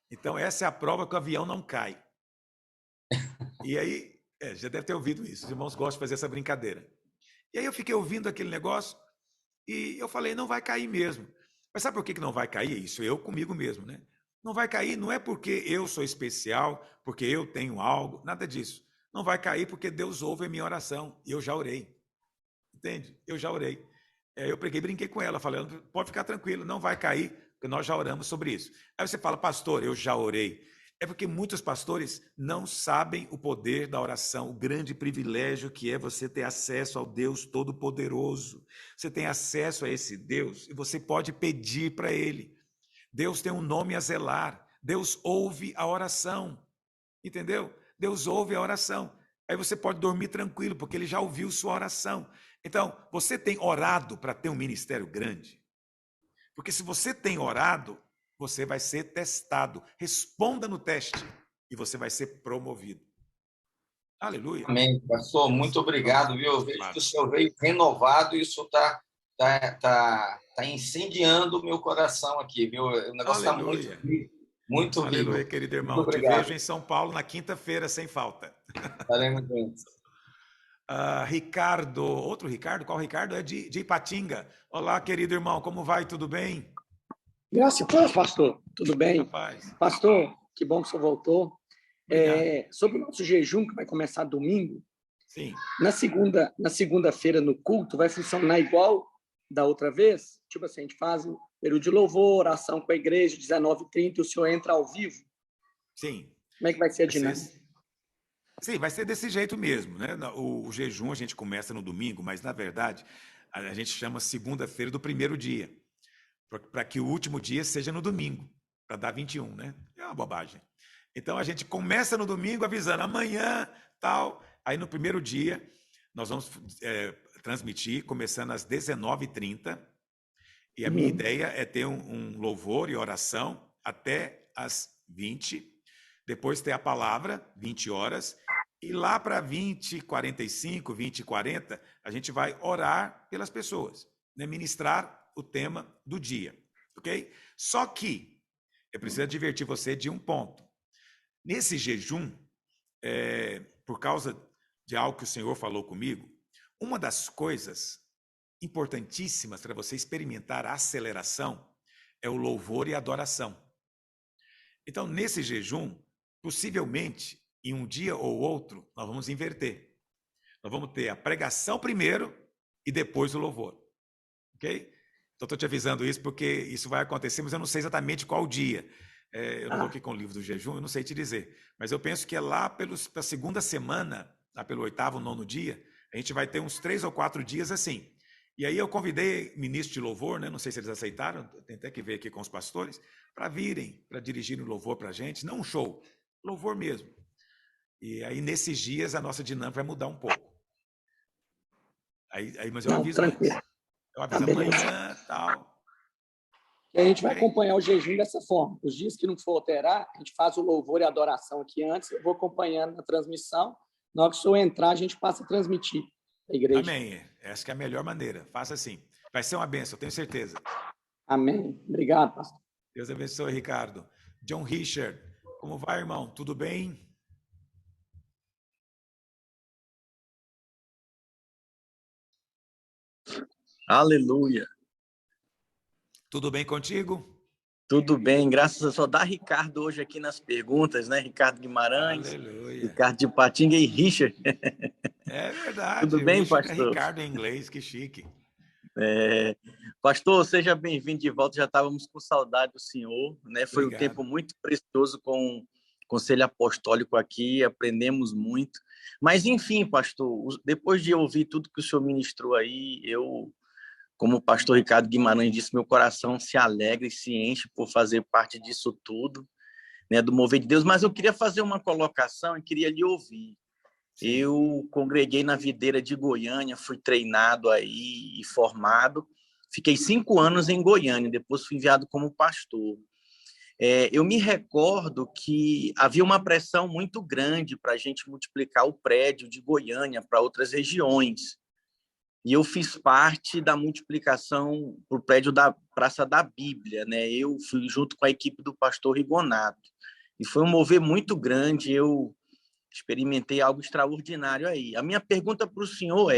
Então, essa é a prova que o avião não cai." E aí, já deve ter ouvido isso. Os irmãos gostam de fazer essa brincadeira. E aí eu fiquei ouvindo aquele negócio e eu falei: não vai cair mesmo. Mas sabe por que não vai cair? Isso eu comigo mesmo, né? Não vai cair não é porque eu sou especial, porque eu tenho algo, nada disso. Não vai cair porque Deus ouve a minha oração e eu já orei. Entende? Eu já orei. Eu preguei, brinquei com ela, falei: pode ficar tranquilo, não vai cair, porque nós já oramos sobre isso. Aí você fala: pastor, eu já orei. É porque muitos pastores não sabem o poder da oração, o grande privilégio que é você ter acesso ao Deus Todo-Poderoso. Você tem acesso a esse Deus e você pode pedir para Ele. Deus tem um nome a zelar. Deus ouve a oração. Entendeu? Deus ouve a oração. Aí você pode dormir tranquilo, porque Ele já ouviu sua oração. Então, você tem orado para ter um ministério grande? Porque se você tem orado, você vai ser testado. Responda no teste e você vai ser promovido. Aleluia. Amém, pastor. Muito obrigado, viu? Eu vejo que o senhor veio renovado e isso tá incendiando o meu coração aqui, viu? O negócio está muito Aleluia. vivo, muito Aleluia, vivo. querido Muito irmão. Te vejo obrigado. em São Paulo na quinta-feira, sem falta. Estaremos juntos. Ricardo, outro Ricardo? Qual Ricardo? É de Ipatinga. Olá, querido irmão, como vai? Tudo bem? Graças a Deus, pastor. Tudo bem? Rapaz. Pastor, que bom que o senhor voltou. Obrigado. Sobre o nosso jejum, que vai começar domingo, Sim. na segunda-feira no culto, vai funcionar igual da outra vez? Tipo assim, a gente faz um período de louvor, oração com a igreja, 19h30, e o senhor entra ao vivo? Sim. Como é que vai ser a dinâmica? Sim, vai ser desse jeito mesmo, né? O jejum a gente começa no domingo, mas na verdade a gente chama segunda-feira do primeiro dia, para que o último dia seja no domingo, para dar 21, né? É uma bobagem. Então a gente começa no domingo avisando amanhã, tal. Aí no primeiro dia nós vamos transmitir começando às 19h30. E a minha ideia é ter um louvor e oração até às 20. Depois ter a palavra, 20 horas. E lá para 20h45, 20h40, a gente vai orar pelas pessoas, né? Ministrar o tema do dia, ok? Só que eu preciso advertir você de um ponto. Nesse jejum, por causa de algo que o Senhor falou comigo, uma das coisas importantíssimas para você experimentar a aceleração é o louvor e a adoração. Então, nesse jejum, possivelmente, em um dia ou outro, nós vamos inverter. Nós vamos ter a pregação primeiro e depois o louvor. Ok? Então, estou te avisando isso porque isso vai acontecer, mas eu não sei exatamente qual dia. Eu não estou aqui com o livro do jejum, eu não sei te dizer. Mas eu penso que é lá pela segunda semana, lá pelo 8º, 9º dia, A gente vai ter uns 3 ou 4 dias assim. E aí eu convidei ministro de louvor, né? Não sei se eles aceitaram, tem até que ver aqui com os pastores, para virem, para dirigirem o louvor para a gente, não um show, louvor mesmo. E aí nesses dias a nossa dinâmica vai mudar um pouco. Mas eu Não, aviso antes. tranquilo. Eu Tá, aviso beleza. amanhã, tal. E a gente vai Ok? acompanhar o jejum dessa forma. Os dias que não for alterar, a gente faz o louvor e a adoração aqui antes, eu vou acompanhando na transmissão. Na hora que o senhor entrar, a gente passa a transmitir a igreja. Amém. Essa que é a melhor maneira. Faça assim. Vai ser uma bênção, eu tenho certeza. Amém. Obrigado, pastor. Deus abençoe, Ricardo. John Richard, como vai, irmão? Tudo bem? Aleluia. Tudo bem contigo? Tudo bem, graças a só dá Ricardo hoje aqui nas perguntas, né? Ricardo Guimarães, Aleluia. Ricardo de Patinga e Richard. É Tudo verdade. bem, Richard é pastor? Ricardo em inglês, que chique. Pastor, seja bem-vindo de volta. Já estávamos com saudade do senhor, né? Foi um Obrigado. tempo muito precioso com o Conselho Apostólico aqui, aprendemos muito. Mas, enfim, pastor, depois de ouvir tudo que o senhor ministrou aí, como o pastor Ricardo Guimarães disse, meu coração se alegra e se enche por fazer parte disso tudo, né, do mover de Deus. Mas eu queria fazer uma colocação e queria lhe ouvir. Sim. Eu congreguei na Videira de Goiânia, fui treinado aí e formado. Fiquei 5 anos em Goiânia, depois fui enviado como pastor. Eu me recordo que havia uma pressão muito grande para a gente multiplicar o prédio de Goiânia para outras regiões. E eu fiz parte da multiplicação para o prédio da Praça da Bíblia, né? Eu fui junto com a equipe do pastor Rigonato. E foi um mover muito grande, eu experimentei algo extraordinário aí. A minha pergunta para o senhor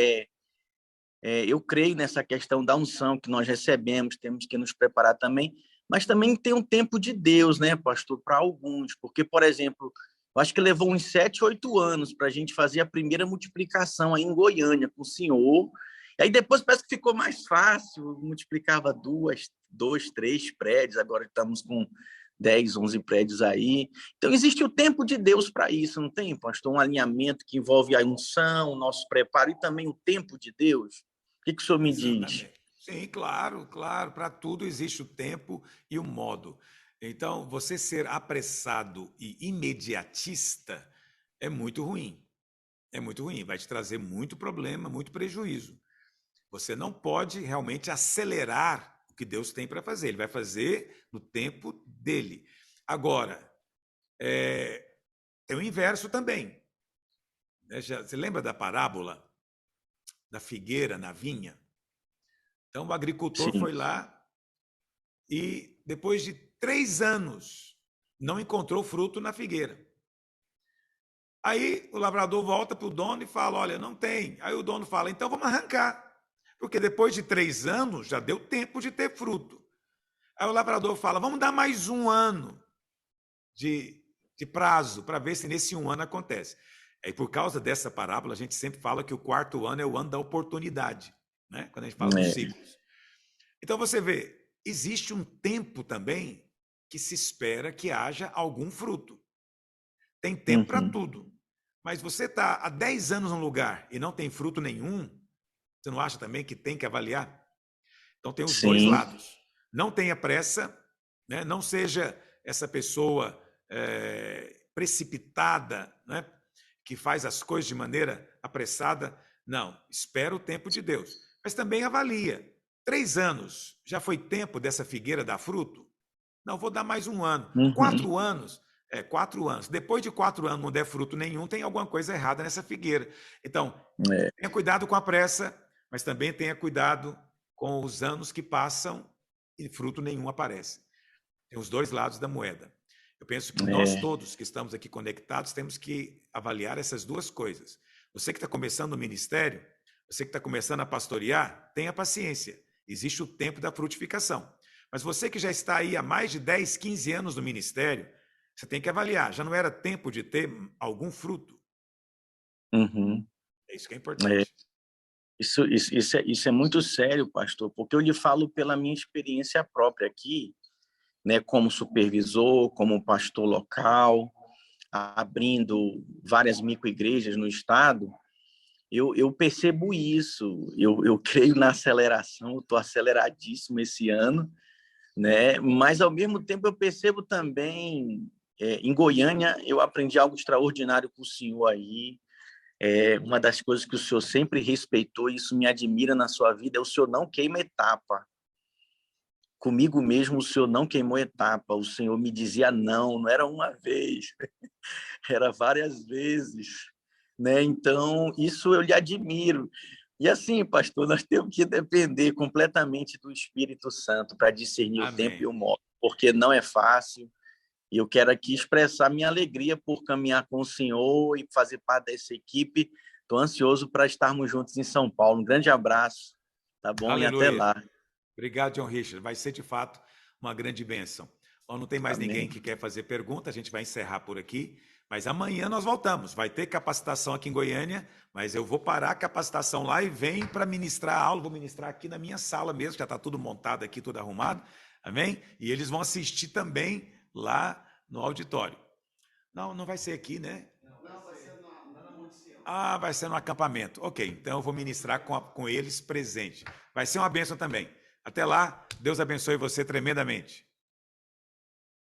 eu creio nessa questão da unção que nós recebemos, temos que nos preparar também, mas também tem um tempo de Deus, né, pastor, para alguns, porque, por exemplo, eu acho que levou uns 7, 8 anos para a gente fazer a primeira multiplicação aí em Goiânia com o senhor. E aí depois parece que ficou mais fácil, multiplicava 2, 3 prédios, agora estamos com 10, 11 prédios aí. Então existe o tempo de Deus para isso, não tem, pastor? Um alinhamento que envolve a unção, o nosso preparo e também o tempo de Deus. O que o senhor me diz? Exatamente. Sim, claro, claro. Para tudo existe o tempo e o modo. Então, você ser apressado e imediatista é muito ruim. É muito ruim. Vai te trazer muito problema, muito prejuízo. Você não pode realmente acelerar o que Deus tem para fazer. Ele vai fazer no tempo dele. Agora, tem o inverso também. Você lembra da parábola da figueira na vinha? Então, o agricultor Sim. foi lá e, depois de 3 anos, não encontrou fruto na figueira. Aí, o lavrador volta para o dono e fala, olha, não tem. Aí o dono fala, então vamos arrancar. Porque depois de 3 anos, já deu tempo de ter fruto. Aí o lavrador fala, vamos dar mais 1 ano de prazo para ver se nesse 1 ano acontece. Aí, por causa dessa parábola, a gente sempre fala que o 4º ano é o ano da oportunidade, né? Quando a gente fala dos ciclos. Então, você vê, existe um tempo também que se espera que haja algum fruto. Tem tempo para tudo. Mas você está há 10 anos num lugar e não tem fruto nenhum, você não acha também que tem que avaliar? Então, tem os dois lados. Não tenha pressa, né? Não seja essa pessoa precipitada, né? Que faz as coisas de maneira apressada. Não, espera o tempo de Deus. Mas também avalia. 3 anos, já foi tempo dessa figueira dar fruto? Não, vou dar mais 1 ano. 4 anos? 4 anos. Depois de 4 anos não der fruto nenhum, tem alguma coisa errada nessa figueira. Então, tenha cuidado com a pressa, mas também tenha cuidado com os anos que passam e fruto nenhum aparece. Tem os dois lados da moeda. Eu penso que nós todos que estamos aqui conectados temos que avaliar essas duas coisas. Você que está começando o ministério, você que está começando a pastorear, tenha paciência. Existe o tempo da frutificação. Mas você que já está aí há mais de 10, 15 anos no ministério, você tem que avaliar. Já não era tempo de ter algum fruto? É isso que é importante. Isso é muito sério, pastor, porque eu lhe falo pela minha experiência própria aqui, né, como supervisor, como pastor local, abrindo várias microigrejas no estado. eu percebo isso, eu creio na aceleração, estou aceleradíssimo esse ano, né? Mas, ao mesmo tempo, eu percebo também, em Goiânia, eu aprendi algo extraordinário com o senhor aí. Uma das coisas que o senhor sempre respeitou, e isso me admira na sua vida, é o senhor não queima etapa. Comigo mesmo, o senhor não queimou etapa, o senhor me dizia não, não era uma vez, era várias vezes, né? Então, isso eu lhe admiro. E assim, pastor, nós temos que depender completamente do Espírito Santo para discernir o tempo e Amém. o modo, porque não é fácil. E eu quero aqui expressar minha alegria por caminhar com o senhor e fazer parte dessa equipe. Estou ansioso para estarmos juntos em São Paulo. Um grande abraço, tá bom? E até Aleluia. lá. Obrigado, John Richard. Vai ser, de fato, uma grande bênção. Bom, não tem mais ninguém Amém. que quer fazer pergunta, a gente vai encerrar por aqui. Mas amanhã nós voltamos. Vai ter capacitação aqui em Goiânia, mas eu vou parar a capacitação lá e venho para ministrar a aula. Vou ministrar aqui na minha sala mesmo, já está tudo montado aqui, tudo arrumado. Amém? E eles vão assistir também lá no auditório. Não, não vai ser aqui, né? Não, vai ser na Monte Sião. Ah, vai ser no acampamento. Ok, então eu vou ministrar com eles presente. Vai ser uma bênção também. Até lá, Deus abençoe você tremendamente.